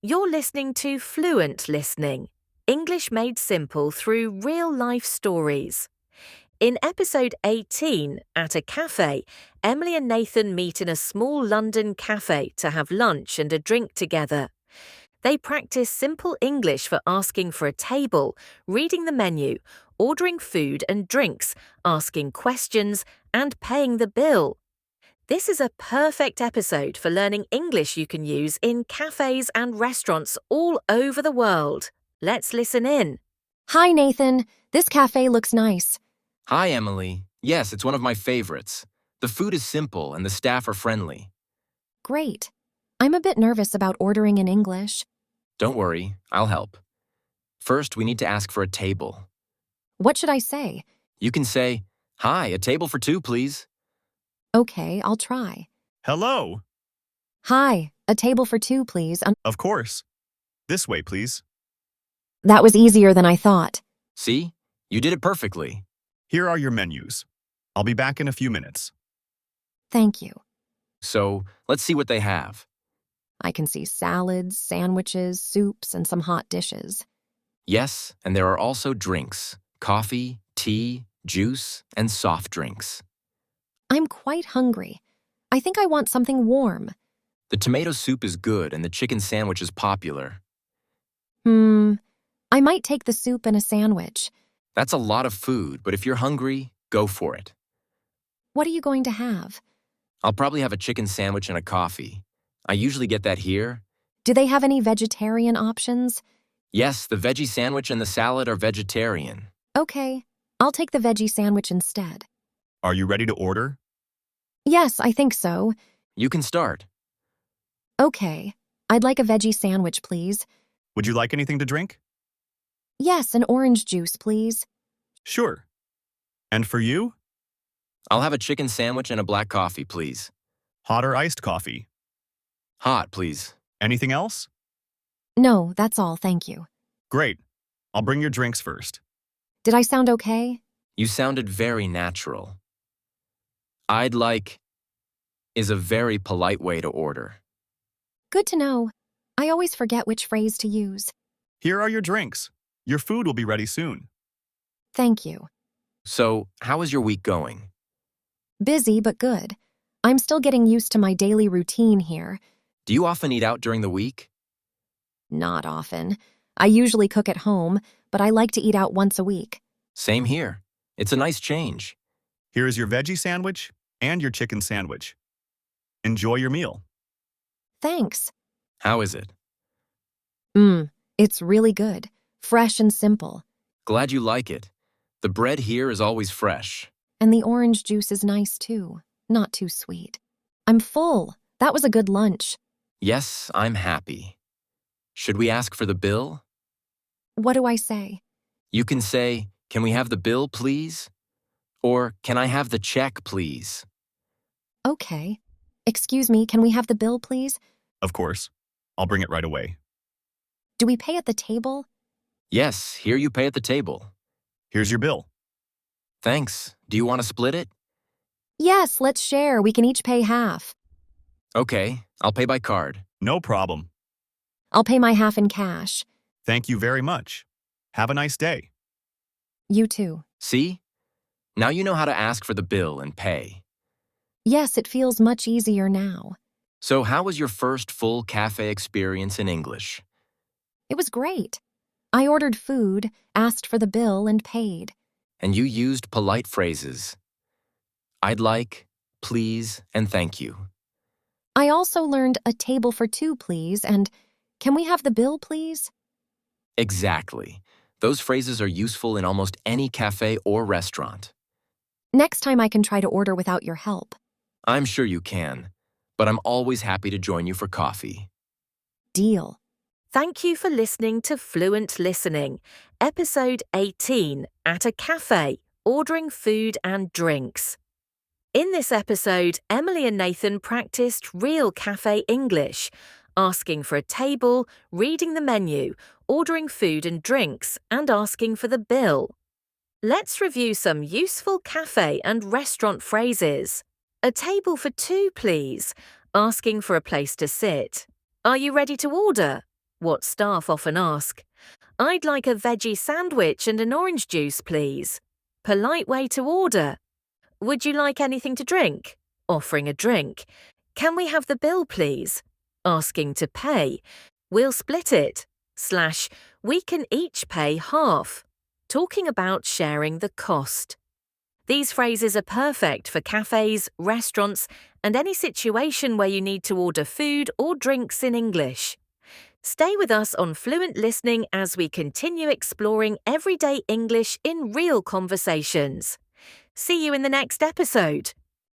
You're listening to Fluent Listening, English made simple through real-life stories. In episode 18, at a cafe, Emily and Nathan meet in a small London cafe to have lunch and a drink together. They practice simple English for asking for a table, reading the menu, ordering food and drinks, asking questions, and paying the bill. This is a perfect episode for learning English you can use in cafes and restaurants all over the world. Let's listen in. Hi, Nathan. This cafe looks nice. Hi, Emily. Yes, it's one of my favorites. The food is simple and the staff are friendly. Great. I'm a bit nervous about ordering in English. Don't worry, I'll help. First, we need to ask for a table. What should I say? You can say, "Hi, a table for two, please." Okay, I'll try. Hello. Hi, a table for two, please. Of course. This way, please. That was easier than I thought. See? You did it perfectly. Here are your menus. I'll be back in a few minutes. Thank you. So, let's see what they have. I can see salads, sandwiches, soups, and some hot dishes. Yes, and there are also drinks, coffee, tea, juice, and soft drinks. I'm quite hungry. I think I want something warm. The tomato soup is good and the chicken sandwich is popular. I might take the soup and a sandwich. That's a lot of food, but if you're hungry, go for it. What are you going to have? I'll probably have a chicken sandwich and a coffee. I usually get that here. Do they have any vegetarian options? Yes, the veggie sandwich and the salad are vegetarian. Okay, I'll take the veggie sandwich instead. Are you ready to order? Yes, I think so. You can start. Okay, I'd like a veggie sandwich, please. Would you like anything to drink? Yes, an orange juice, please. Sure. And for you? I'll have a chicken sandwich and a black coffee, please. Hot or iced coffee? Hot, please. Anything else? No, that's all, thank you. Great. I'll bring your drinks first. Did I sound okay? You sounded very natural. I'd like is a very polite way to order. Good to know. I always forget which phrase to use. Here are your drinks. Your food will be ready soon. Thank you. So, how is your week going? Busy, but good. I'm still getting used to my daily routine here. Do you often eat out during the week? Not often. I usually cook at home, but I like to eat out once a week. Same here. It's a nice change. Here is your veggie sandwich and your chicken sandwich. Enjoy your meal. Thanks. How is it? It's really good. Fresh and simple. Glad you like it. The bread here is always fresh. And the orange juice is nice too. Not too sweet. I'm full. That was a good lunch. Yes, I'm happy. Should we ask for the bill? What do I say? You can say, "Can we have the bill, please?" Or, "Can I have the check, please?" Okay. Excuse me, can we have the bill, please? Of course. I'll bring it right away. Do we pay at the table? Yes, here you pay at the table. Here's your bill. Thanks. Do you want to split it? Yes, let's share. We can each pay half. Okay, I'll pay by card. No problem. I'll pay my half in cash. Thank you very much. Have a nice day. You too. See? Now you know how to ask for the bill and pay. Yes, it feels much easier now. So how was your first full cafe experience in English? It was great. I ordered food, asked for the bill, and paid. And you used polite phrases. I'd like, please, and thank you. I also learned a table for two, please, and can we have the bill, please? Exactly. Those phrases are useful in almost any cafe or restaurant. Next time I can try to order without your help. I'm sure you can, but I'm always happy to join you for coffee. Deal. Thank you for listening to Fluent Listening, episode 18, at a cafe, ordering food and drinks. In this episode, Emily and Nathan practiced real cafe English, asking for a table, reading the menu, ordering food and drinks, and asking for the bill. Let's review some useful cafe and restaurant phrases. A table for two, please. Asking for a place to sit. Are you ready to order? what staff often ask. I'd like a veggie sandwich and an orange juice, please. Polite way to order. Would you like anything to drink? Offering a drink. Can we have the bill, please? Asking to pay. We'll split it. / we can each pay half. Talking about sharing the cost. These phrases are perfect for cafes, restaurants, and any situation where you need to order food or drinks in English. Stay with us on Fluent Listening as we continue exploring everyday English in real conversations. See you in the next episode.